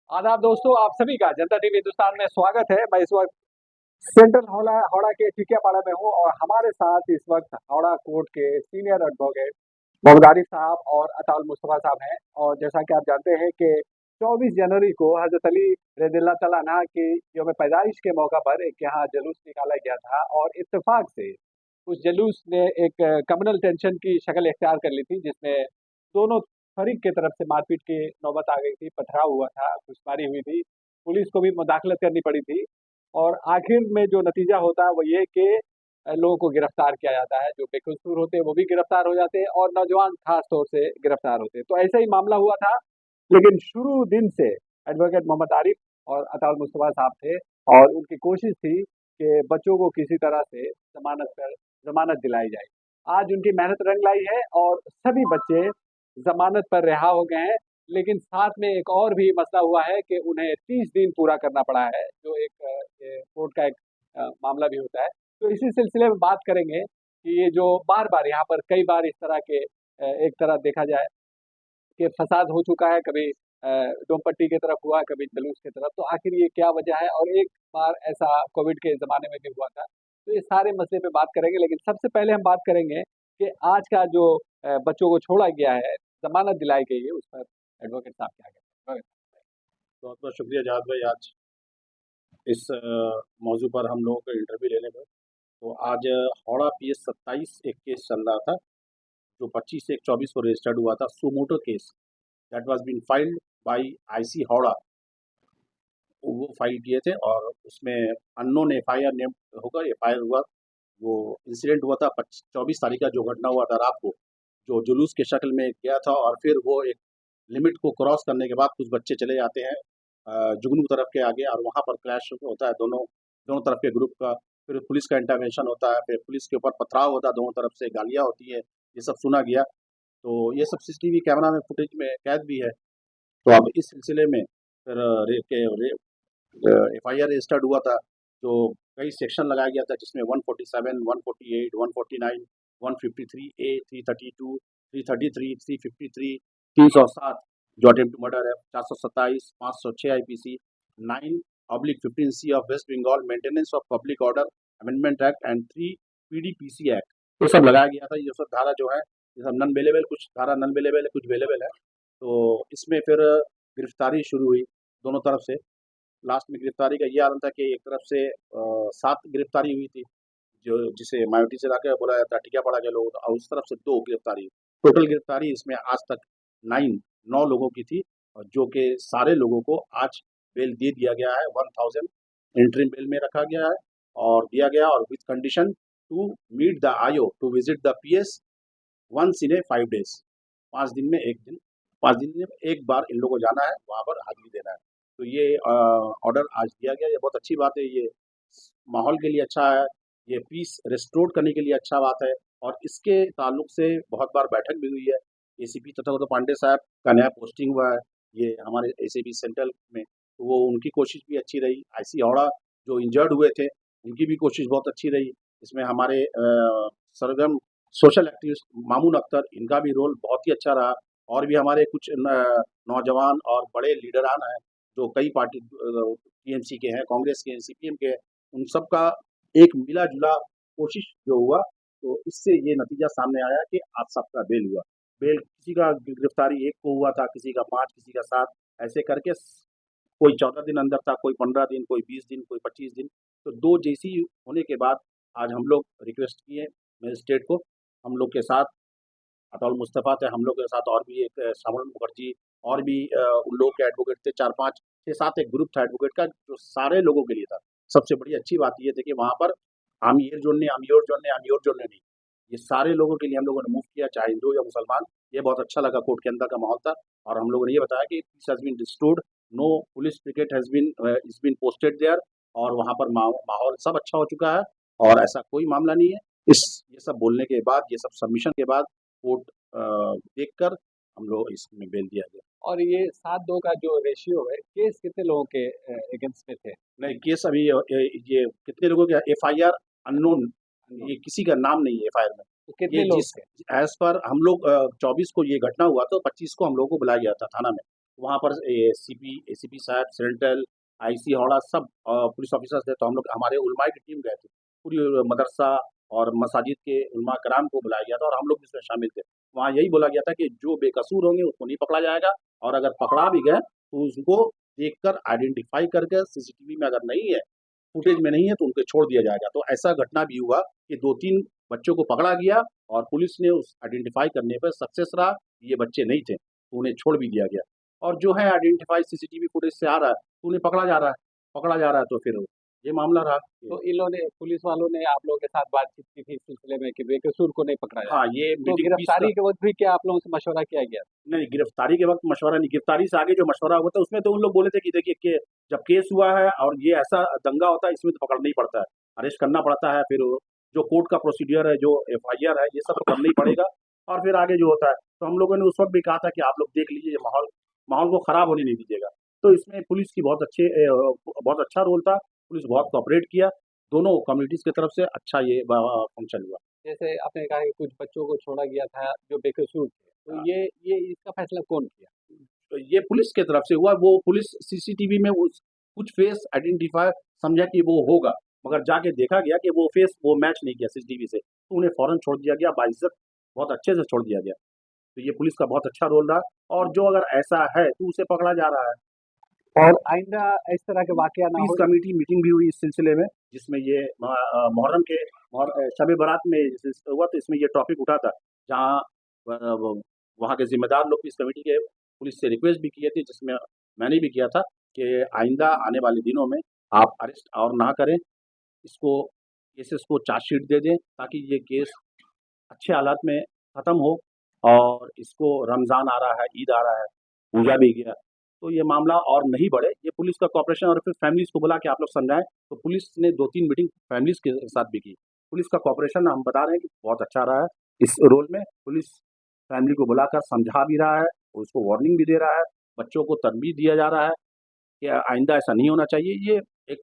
आदाब दोस्तों, आप सभी का जनता टीवी हिंदुस्तान में स्वागत है। मैं इस वक्त सेंट्रल हावड़ा हावड़ा के टिकियापाड़ा में हूँ और हमारे साथ इस वक्त हावड़ा कोर्ट के सीनियर एडवोकेट मोहम्मद आरिफ साहब और अताउल मुस्तफा साहब हैं। और जैसा कि आप जानते हैं कि 24 जनवरी को हजरत अली रज़ियल्लाहु तआला अन्हा की यौम पैदाइश के मौका पर एक यहाँ जुलूस निकाला गया था और इत्तेफाक से उस जुलूस ने एक कम्युनल टेंशन की शक्ल इख्तियार कर ली थी, जिसमें दोनों फरीक की तरफ से मारपीट की नौबत आ गई थी, पथराव हुआ था, घुसमारी हुई थी, पुलिस को भी मुदाखलत करनी पड़ी थी। और आखिर में जो नतीजा होता है वो ये कि लोगों को गिरफ्तार किया जाता है, जो बेकसूर होते हैं वो भी गिरफ्तार हो जाते हैं और नौजवान खास तौर से गिरफ्तार होते हैं। तो ऐसा ही मामला हुआ था, लेकिन शुरू दिन से एडवोकेट मोहम्मद आरिफ और अताउल मुस्तफा साहब थे और उनकी कोशिश थी कि बच्चों को किसी तरह से जमानत दिलाई जाए। आज उनकी मेहनत रंग लाई है और सभी बच्चे जमानत पर रिहा हो गए हैं। लेकिन साथ में एक और भी मसला हुआ है कि उन्हें 30 दिन पूरा करना पड़ा है, जो एक कोर्ट का एक मामला भी होता है। तो इसी सिलसिले में बात करेंगे कि ये जो बार-बार यहाँ पर कई बार इस तरह के एक तरह देखा जाए कि फसाद हो चुका है, कभी डोमपट्टी की तरफ हुआ, कभी जुलूस की तरफ। तो आखिर ये क्या वजह है? और एक बार ऐसा कोविड के ज़माने में भी हुआ था। तो ये सारे मसले पे बात करेंगे, लेकिन सबसे पहले हम बात करेंगे कि आज का जो बच्चों को छोड़ा गया है, ज़मानत दिलाई गई है, उस पर एडवोकेट साहब क्या कहते हैं? बहुत बहुत शुक्रिया जहाद भाई, आज इस मौजू पर हम लोगों को इंटरव्यू लेने पर। तो आज हावड़ा PS 27 एक केस चल रहा था, जो 25/1/24 को रजिस्टर्ड हुआ था, suo motu case that was been filed by IC Howrah. वो फाइल किए थे और उसमें अननोन FIR नेम होकर FIR हुआ। वो इंसिडेंट हुआ था 24 तारीख का, जो घटना हुआ था रात को, जो जुलूस के शक्ल में गया था और फिर वो एक लिमिट को क्रॉस करने के बाद कुछ बच्चे चले जाते हैं जुगनू तरफ के आगे, और वहाँ पर क्लैश होता है दोनों दोनों तरफ के ग्रुप का। फिर पुलिस का इंटरवेंशन होता है, फिर पुलिस के ऊपर पथराव होता है, दोनों तरफ से गालियाँ होती है। ये सब सुना गया। तो ये सब CCTV कैमरा में फुटेज में कैद भी है। तो अब इस सिलसिले में फिर FIR रजिस्टर्ड हुआ था, जो कई सेक्शन लगाया गया था, जिसमें 147, 148, 149, 153A, 332, 333, 353, 307 जो अटेम्प्ट टू मर्डर है, 427, 506 IPC, 9/15C of West Bengal maintenance of public order amendment act and 3 PDPC act, ये सब लगाया गया था। ये सब धारा जो है, ये सब नॉन अवेलेबल, कुछ धारा नॉन अवेलेबल है, कुछ अवेलेबल है। तो इसमें फिर गिरफ्तारी शुरू हुई दोनों तरफ से। लास्ट में गिरफ्तारी का ये आलम था कि एक तरफ से 7 गिरफ्तारी हुई थी, जो जिसे मायोटी से लाकर बोला जाता है टिकियापाड़ा के लोग, और उस तरफ से 2 गिरफ्तारी। टोटल गिरफ्तारी इसमें आज तक 9 लोगों की थी, और जो कि सारे लोगों को आज बेल दे दिया गया है। 1000 इंटरिम बेल में रखा गया है और दिया गया, और with condition to meet the IO to visit the PS once in a 5 days. 5 दिन में 1 दिन, 5 दिन में एक बार इन लोगों को जाना है, वहाँ पर हाजिरी देना है। तो ये ऑर्डर आज दिया गया। ये बहुत अच्छी बात है, ये माहौल के लिए अच्छा है, ये पीस रिस्टोर करने के लिए अच्छा बात है। और इसके ताल्लुक से बहुत बार बैठक भी हुई है। ACP तथागत पांडे साहब का नया पोस्टिंग हुआ है ये हमारे ACP सेंट्रल में, तो वो उनकी कोशिश भी अच्छी रही। IC हावड़ा जो इंजर्ड हुए थे, उनकी भी कोशिश बहुत अच्छी रही। इसमें हमारे सरगर्म सोशल एक्टिविस्ट मामून अख्तर, इनका भी रोल बहुत ही अच्छा रहा। और भी हमारे कुछ नौजवान और बड़े लीडरान हैं, जो कई पार्टी TMC के हैं, कांग्रेस के हैं, CPM के हैं, उन सब का एक मिला-जुला कोशिश जो हुआ, तो इससे ये नतीजा सामने आया कि आज सबका बेल हुआ। बेल किसी का गिरफ्तारी 1 को हुआ था, किसी का 5, किसी का 7, ऐसे करके कोई 14 दिन अंदर था, कोई 15 दिन, कोई 20 दिन, कोई 25 दिन। तो 2 जैसी होने के बाद आज हम लोग रिक्वेस्ट किए मजिस्ट्रेट को। हम लोग के साथ अताउल मुस्तफ़ा थे, हम लोग के साथ और भी एक श्रवण मुखर्जी, और भी उन लोगों के एडवोकेट थे, 4-5, 6-7 एक ग्रुप था एडवोकेट का, जो सारे लोगों के लिए था। सबसे बड़ी अच्छी बात ये थी कि वहाँ पर हम ये जोड़ने, हम योर जोड़ने, हम योर जोड़ने नहीं, ये सारे लोगों के लिए हम लोगों ने मूव किया, चाहे हिंदू या मुसलमान। ये बहुत अच्छा लगा, कोर्ट के अंदर का माहौल था। और हम लोगों ने ये बताया कि peace has been restored, no police picket has been is been posted there, और वहाँ पर माहौल सब अच्छा हो चुका है, और ऐसा कोई मामला नहीं है। ये सब बोलने के बाद, ये सब सबमिशन के बाद कोर्ट देखकर हम लोग इसमें बेल दिया गया। और ये 7-2 का जो रेशियो है, केस कितने लोगों के अगेंस्ट में थे? नहीं, केस अभी ये कितने लोगों के FIR अननोन, ये किसी का नाम नहीं है FIR में। तो ये कितने लोग जिस थे? एज पर हम लोग 24 को ये घटना हुआ, तो 25 को हम लोगों को बुलाया गया था थाना में। वहाँ पर सीपी एसीपी साहब, सेंट्रल, आईसी हावड़ा सब पुलिस ऑफिसर्स थे। तो हम लोग हमारे उलमाए की टीम गए थे। पूरी मदरसा और मसाजिद के उलमा कराम को बुलाया गया था और हम लोग भी इसमें शामिल थे। वहाँ यही बोला गया था कि जो बेकसूर होंगे उसको नहीं पकड़ा जाएगा और अगर पकड़ा भी गए तो उसको देखकर आइडेंटिफाई करके सीसीटीवी में अगर नहीं है, फुटेज में नहीं है तो उनको छोड़ दिया जाएगा। तो ऐसा घटना भी हुआ कि 2-3 बच्चों को पकड़ा गया और पुलिस ने उस आइडेंटिफाई करने पर सक्सेस रहा, ये बच्चे नहीं थे, तो उन्हें छोड़ भी दिया गया। और जो है आइडेंटिफाई सीसीटीवी फुटेज से आ रहा है, तो उन्हें पकड़ा जा रहा है तो फिर ये मामला रहा। तो इन लोगों ने, पुलिस वालों ने आप लोगों के साथ बातचीत की थी इस सिलसिले में कि बेकसूर को नहीं पकड़ा जाए? हाँ, ये तो मीटिंग 20 गिरफ्तारी के वक्त भी क्या आप लोगों से मशवरा किया गया? नहीं, गिरफ्तारी के वक्त मशवरा नहीं, गिरफ्तारी से आगे जो मशवरा हुआ था उसमें तो उन लोग बोले थे कि देखिए कि जब केस हुआ है और ये ऐसा दंगा होता है इसमें तो पकड़ना ही पड़ता है, अरेस्ट करना पड़ता है, फिर जो कोर्ट का प्रोसीडियर है, जो एफआईआर है, ये सब तो करना ही पड़ेगा और फिर आगे जो होता है। तो हम लोगों ने उस वक्त भी कहा था कि आप लोग देख लीजिए, ये माहौल माहौल को खराब होने नहीं दीजिएगा। तो इसमें पुलिस की बहुत अच्छा रोल था, पुलिस बहुत कोऑपरेट किया, दोनों कम्युनिटीज़ की तरफ से अच्छा ये फंक्शन हुआ। जैसे आपने कहा कि कुछ बच्चों को छोड़ा गया था जो बेकसूर थे, तो हाँ। ये इसका फैसला कौन किया? तो ये पुलिस की तरफ से हुआ, वो पुलिस सीसीटीवी में उस कुछ फेस आइडेंटिफाई समझा कि वो होगा, मगर जाके देखा गया कि वो फेस वो मैच नहीं किया सीसीटीवी से, तो उन्हें फ़ौरन छोड़ दिया गया, बाइज़्ज़त बहुत अच्छे से छोड़ दिया गया। तो ये पुलिस का बहुत अच्छा रोल रहा और जो अगर ऐसा है तो उसे पकड़ा जा रहा है। और आइंदा इस तरह के वाकया ना पीस हो। कमेटी मीटिंग भी हुई इस सिलसिले में, जिसमें ये मुहर्रम के शब बारात में हुआ, तो इसमें ये टॉपिक उठा था, जहाँ वहाँ के जिम्मेदार लोग पीस कमेटी के पुलिस से रिक्वेस्ट भी किए थे, जिसमें मैंने भी किया था कि आइंदा आने वाले दिनों में आप अरेस्ट और ना करें, इसको केसेस को चार्जशीट दे दें ताकि ये केस अच्छे हालात में ख़त्म हो और इसको रमज़ान आ रहा है, ईद आ रहा है, पूजा भी गया, तो ये मामला और नहीं बढ़े। ये पुलिस का कोऑपरेशन और फिर फैमिलीज़ को बुला के आप लोग समझाएँ, तो पुलिस ने 2-3 मीटिंग फैमिलीज़ के साथ भी की। पुलिस का कोऑपरेशन हम बता रहे हैं कि बहुत अच्छा रहा है। इस रोल में पुलिस फैमिली को बुलाकर समझा भी रहा है, उसको वार्निंग भी दे रहा है, बच्चों को तनबीह दिया जा रहा है कि आइंदा ऐसा नहीं होना चाहिए। ये एक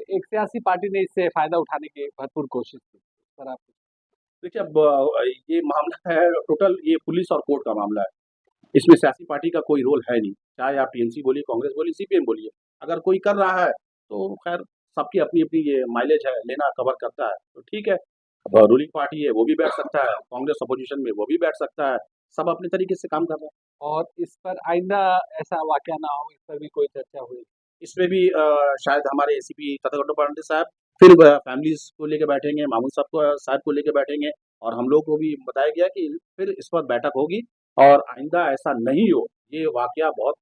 एक सियासी पार्टी ने इससे फायदा उठाने की भरपूर कोशिश की। सर आप देखिए, अब ये मामला है टोटल, ये पुलिस और कोर्ट का मामला है। इसमें सियासी पार्टी का कोई रोल है नहीं, चाहे आप टीएमसी बोलिए, कांग्रेस बोलिए, सीपीएम बोलिए। अगर कोई कर रहा है तो खैर सबकी अपनी-अपनी ये माइलेज है, लेना कवर करता है, तो ठीक है। अब रूलिंग पार्टी है वो भी बैठ सकता है, कांग्रेस अपोजिशन में वो भी बैठ सकता है, सब अपने तरीके से काम कर रहे हैं। और इस पर आइंदा ऐसा वाकया ना हो, इस पर भी कोई चर्चा हुई? इसमें भी शायद हमारे एसीपी तथागत पांडे साहब फिर फैमिलीज़ को लेके बैठेंगे, मामून साहब को लेके बैठेंगे और हम लोग को भी बताया गया कि फिर इस पर बैठक होगी और आइंदा ऐसा नहीं हो, ये वाकया बहुत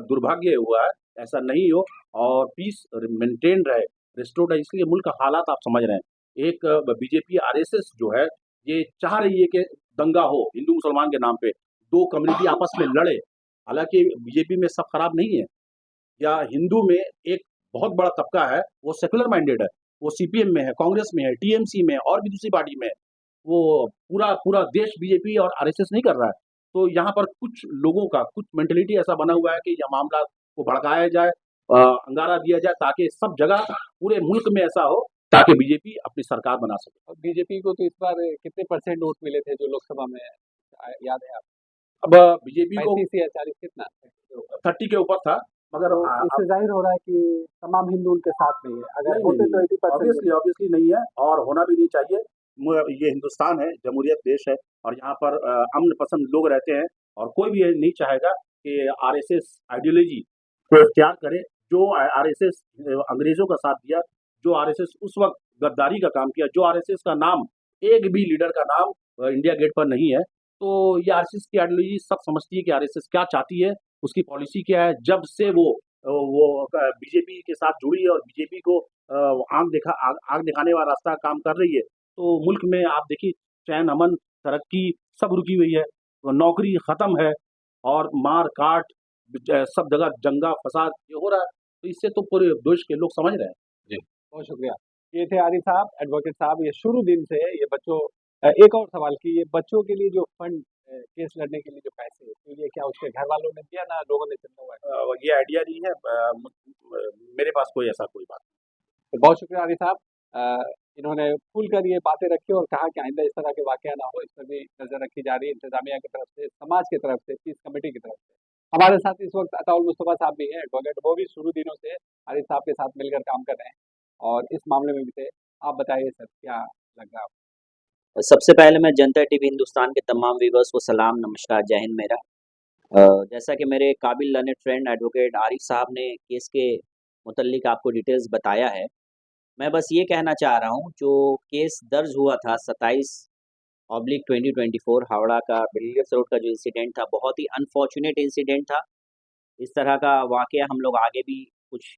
दुर्भाग्य हुआ है, ऐसा नहीं हो और पीस मेंटेन रहे, रिस्टोर्ड है, इसलिए मुल्क का हालात आप समझ रहे हैं। एक बीजेपी आरएसएस जो है, ये चाह रही है कि दंगा हो हिंदू मुसलमान के नाम पे, 2 कम्युनिटी आपस में लड़े, हालाँकि बीजेपी में सब खराब नहीं है, या हिंदू में एक बहुत बड़ा तबका है, वो सेकुलर माइंडेड है, वो सीपीएम में है, कांग्रेस में है, टीएमसी में है और भी दूसरी पार्टी में है। वो पूरा पूरा देश बीजेपी और आरएसएस नहीं कर रहा है। तो यहाँ पर कुछ लोगों का कुछ मेंटालिटी ऐसा बना हुआ है कि यह मामला को भड़काया जाए, अंगारा दिया जाए ताकि सब जगह पूरे मुल्क में ऐसा हो ताकि बीजेपी अपनी सरकार बना सके। और बीजेपी को तो इस बार कितने परसेंट वोट मिले थे जो लोकसभा में, याद है आपको? अब बीजेपी को 35 या 40 कितना? 30 के ऊपर था, मगर तो इससे जाहिर हो रहा है कि तमाम हिंदू उनके साथ नहीं है। अगर नहीं, होते नहीं, तो नहीं, 80% ऑब्वियसली ऑब्वियसली नहीं है और होना भी नहीं चाहिए। ये हिंदुस्तान है, जमहूरियत देश है और यहाँ पर अमन पसंद लोग रहते हैं और कोई भी ये नहीं चाहेगा कि आरएसएस आइडियोलॉजी को इख्तियार करे। जो आरएसएस अंग्रेज़ों का साथ दिया, जो आरएसएस उस वक़्त गद्दारी का काम किया, जो आरएसएस का नाम, एक भी लीडर का नाम इंडिया गेट पर नहीं है। तो ये आरएसएस की आइडियोलॉजी सब समझती है कि आरएसएस क्या चाहती है, उसकी पॉलिसी क्या है। जब से वो बीजेपी के साथ जुड़ी है और बीजेपी को आग दिखाने वाला रास्ता काम कर रही है, तो मुल्क में आप देखिए चैन, अमन, तरक्की सब रुकी हुई है, तो नौकरी ख़त्म है और मार-काट सब जगह दंगा-फ़साद ये हो रहा है, तो इससे तो पूरे देश के लोग समझ रहे हैं। जी। बहुत शुक्रिया। ये थे आरिफ साहब, एडवोकेट साहब। ये शुरू दिन से ये बच्चों, एक और सवाल कि ये बच्चों के लिए जो फंड, केस लड़ने के लिए जो पैसे, तो ये क्या उसके घर वालों ने दिया, ना लोगों ने चंदा हुआ है? ये आइडिया नहीं है, मेरे पास कोई ऐसा कोई बात तो बहुत शुक्रिया आरिफ साहब। इन्होंने खुलकर ये बातें रखी और कहा कि आइंदा इस तरह के वाकया ना हो, इस पर भी नज़र रखी जा रही है इंतजामिया की तरफ से, समाज की तरफ से, पीस कमेटी की तरफ से। हमारे साथ इस वक्त अताउल मुस्तफा साहब भी हैं, एडवोकेट। वो भी शुरू दिनों से आरिफ साहब के साथ मिलकर काम कर रहे हैं और इस मामले में भी थे। आप बताइए सर, क्या लग रहा है सबसे पहले मैं जनता टीवी हिंदुस्तान के तमाम व्यूवर्स को सलाम, नमस्कार, जय हिंद मेरा। जैसा कि मेरे काबिल लर्नेड फ्रेंड एडवोकेट आरिफ साहब ने केस के मुतल्लिक आपको डिटेल्स बताया है, मैं बस ये कहना चाह रहा हूँ, जो केस दर्ज हुआ था 27/2024 हावड़ा का बिलीलियर्स रोड का जो इंसिडेंट था, बहुत ही अनफॉर्चुनेट इंसिडेंट था। इस तरह का वाक़या हम लोग आगे भी कुछ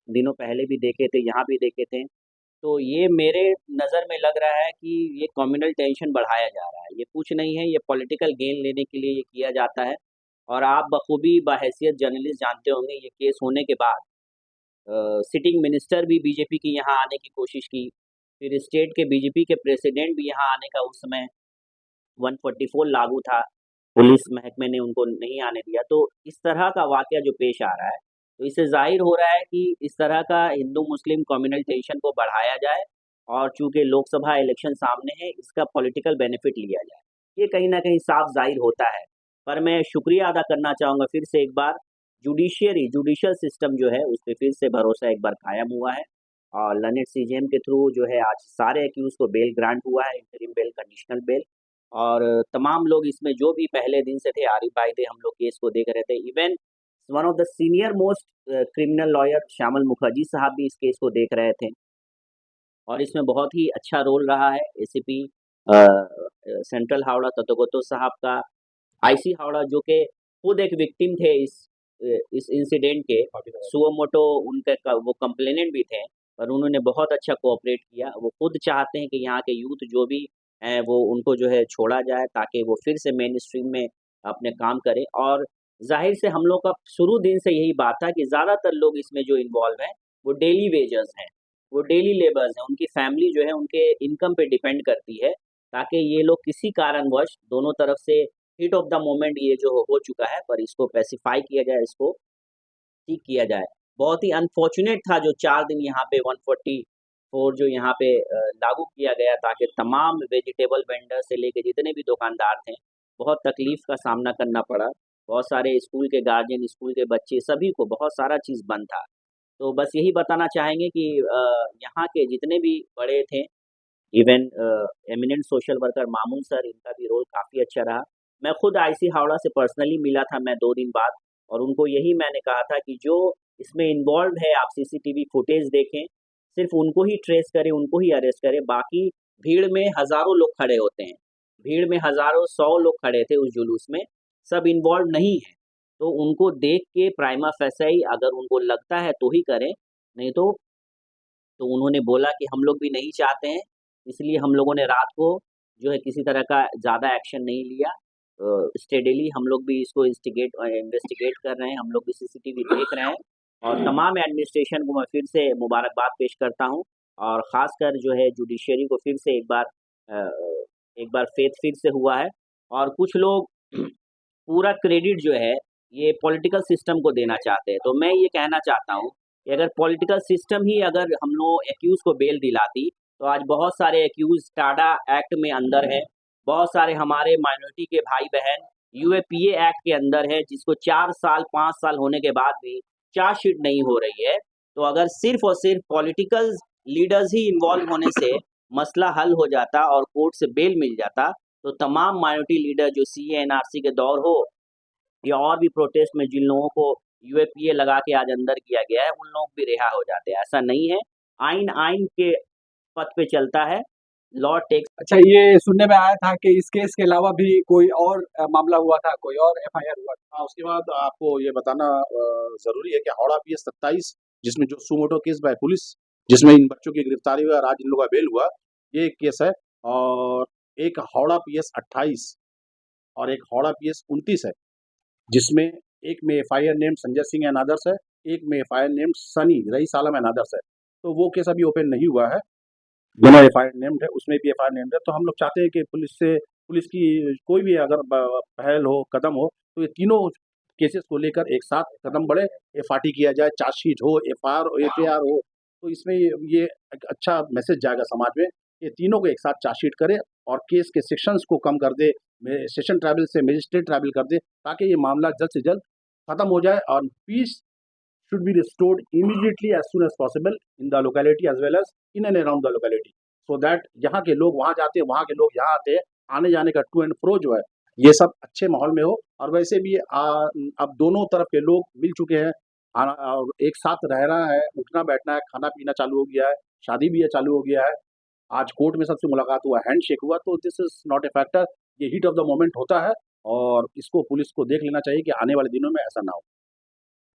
दिनों पहले भी देखे थे, यहाँ भी देखे थे। तो ये मेरे नज़र में लग रहा है कि ये कम्युनल टेंशन बढ़ाया जा रहा है। ये कुछ नहीं है, ये पॉलिटिकल गेन लेने के लिए ये किया जाता है। और आप बखूबी बहैसियत जर्नलिस्ट जानते होंगे, ये केस होने के बाद सिटिंग मिनिस्टर भी बीजेपी की यहाँ आने की कोशिश की। फिर स्टेट के बीजेपी के प्रेसिडेंट भी यहाँ आने का उस समय 144 लागू था, पुलिस महकमे ने उनको नहीं आने दिया। तो इस तरह का वाक़या जो पेश आ रहा है, तो इससे ज़ाहिर हो रहा है कि इस तरह का हिंदू मुस्लिम कम्युनल टेंशन को बढ़ाया जाए और चूँकि लोकसभा इलेक्शन सामने है, इसका पॉलिटिकल बेनिफिट लिया जाए। ये कहीं न कहीं साफ ज़ाहिर होता है। पर मैं शुक्रिया अदा करना चाहूँगा फिर से एक बार, जुडिशियल सिस्टम जो है, उस पे फिर से भरोसा एक बार कायम हुआ है और लर्नेड सीजेएम के थ्रू जो है आज सारे एक्यूज़ को बेल ग्रांट हुआ है, इंटरिम बेल, कंडीशनल बेल। और तमाम लोग इसमें जो भी पहले दिन से थे, आरिफ भाई थे, हम लोग केस को देख रहे थे। Even one of the senior most criminal lawyer Shyamal Mukherjee साहब भी इस केस को देख रहे थे और इसमें बहुत ही अच्छा रोल रहा है एसीपी सेंट्रल हावड़ा तथागत साहब का, आईसी हावड़ा जो कि खुद एक विक्टिम थे इस इंसिडेंट के, सुओमोटो उनके वो कंप्लेनेंट भी थे, पर उन्होंने बहुत अच्छा कोऑपरेट किया। वो खुद चाहते हैं कि यहाँ के यूथ जो भी हैं वो उनको जो है छोड़ा जाए ताकि वो फिर से मेन स्ट्रीम में अपने काम करें। और जाहिर से हम लोग का शुरू दिन से यही बात था कि ज़्यादातर लोग इसमें जो इन्वॉल्व हैं वो डेली वेजर्स हैं, वो डेली लेबर्स हैं, उनकी फैमिली जो है उनके इनकम पे डिपेंड करती है, ताकि ये लोग किसी कारणवश दोनों तरफ से हीट ऑफ द मोमेंट ये जो हो चुका है, पर इसको पैसिफाई किया जाए, इसको ठीक किया जाए। बहुत ही अनफॉर्चुनेट था जो 4 दिन यहाँ पे 144 जो यहाँ पे लागू किया गया ताकि तमाम वेजिटेबल वेंडर से लेके जितने भी दुकानदार थे, बहुत तकलीफ़ का सामना करना पड़ा। बहुत सारे स्कूल के गार्जियन, स्कूल के बच्चे, सभी को बहुत सारा चीज़ बंद था। तो बस यही बताना चाहेंगे कि यहाँ के जितने भी बड़े थे, even eminent social worker Mamun sir, इनका भी रोल काफ़ी अच्छा रहा। मैं खुद आईसी हावड़ा से पर्सनली मिला था मैं 2 दिन बाद, और उनको यही मैंने कहा था कि जो इसमें इन्वॉल्व है आप सीसीटीवी फुटेज देखें, सिर्फ उनको ही ट्रेस करें, उनको ही अरेस्ट करें। बाकी भीड़ में हज़ारों लोग खड़े होते हैं, भीड़ में हज़ारों 100 लोग खड़े थे उस जुलूस में, सब इन्वॉल्व नहीं हैं। तो उनको देख के प्राइमा फेसाई अगर उनको लगता है तो ही करें, नहीं तो उन्होंने बोला कि हम लोग भी नहीं चाहते हैं, इसलिए हम लोगों ने रात को जो है किसी तरह का ज़्यादा एक्शन नहीं लिया। स्टेडिली हम लोग भी इसको इन्वेस्टिगेट कर रहे हैं, हम लोग भी सीसीटीवी देख रहे हैं और तमाम एडमिनिस्ट्रेशन को मैं फिर से मुबारकबाद पेश करता हूँ और ख़ासकर जो है जुडिशरी को फिर से एक बार फेथ फिर से हुआ है। और कुछ लोग पूरा क्रेडिट जो है ये पॉलिटिकल सिस्टम को देना चाहते हैं। तो मैं ये कहना चाहता हूँ कि अगर पॉलिटिकल सिस्टम ही अगर हम लोग एक्यूज़ को बेल दिलाती, तो आज बहुत सारे एक्यूज़ टाडा एक्ट में अंदर हैं, बहुत सारे हमारे माइनॉरिटी के भाई-बहन यूएपीए एक्ट के अंदर है, जिसको 4 साल, 5 साल होने के बाद भी चार्जशीट नहीं हो रही है। तो अगर सिर्फ़ और सिर्फ़ पॉलिटिकल लीडर्स ही इन्वॉल्व होने से मसला हल हो जाता और कोर्ट से बेल मिल जाता, तो तमाम माइनॉरिटी लीडर जो सीए एनआरसी के दौर हो या और भी प्रोटेस्ट में जिन लोगों को यूएपीए लगा के आज अंदर किया गया है, उन लोग भी रिहा हो जाते हैं। ऐसा नहीं है, आइन के पथ पे चलता है, लॉ टेक्स। अच्छा, ये सुनने में आया था कि इस केस के अलावा भी कोई और मामला हुआ था, कोई और एफआईआर हुआ था। हाँ, उसके बाद आपको ये बताना ज़रूरी है कि हावड़ा पीएस 27 जिसमें जो सुमोटो केस बाय पुलिस, जिसमें इन बच्चों की गिरफ्तारी हुई और आज इन लोगों का बेल हुआ, ये एक केस है। और एक हावड़ा पीएस 28 और एक हावड़ा पीएस 29 है, जिसमें एक में FIR name Sanjay Singh and others है, एक में FIR name Sunny Rais Alam and others है। तो वो केस अभी ओपन नहीं हुआ है, बिना एफआईआर नेम्ड है, उसमें भी एफआईआर नेम्ड है। तो हम लोग चाहते हैं कि पुलिस की कोई भी अगर पहल हो, कदम हो, तो ये तीनों केसेस को लेकर एक साथ कदम बढ़े, एफआरटी किया जाए, चार्जशीट हो, एफआईआर हो, तो इसमें ये एक अच्छा मैसेज जाएगा समाज में। ये तीनों को एक साथ चार्जशीट करे और केस के सेक्शंस को कम कर दे, सेशन ट्रायबल से मजिस्ट्रेट ट्रायबल कर दे, ताकि ये मामला जल्द से जल्द खत्म हो जाए और piece should be restored immediately as soon as possible in the locality as well as in and around the locality, so that यहाँ के लोग वहाँ जाते हैं, वहाँ के लोग यहाँ आते हैं, आने जाने का टू एंड फ्रो जो है ये सब अच्छे माहौल में हो। और वैसे भी अब दोनों तरफ के लोग मिल चुके हैं, और एक साथ रह रहा है, उठना बैठना है, खाना पीना चालू हो गया है, शादी भी चालू हो गया है। आज कोर्ट में सबसे मुलाकात हुआ, हैंड शेक हुआ, तो this is not a factor. ये हीट ऑफ द मोमेंट होता है और इसको पुलिस को देख लेना चाहिए कि आने वाले दिनों में ऐसा ना हो।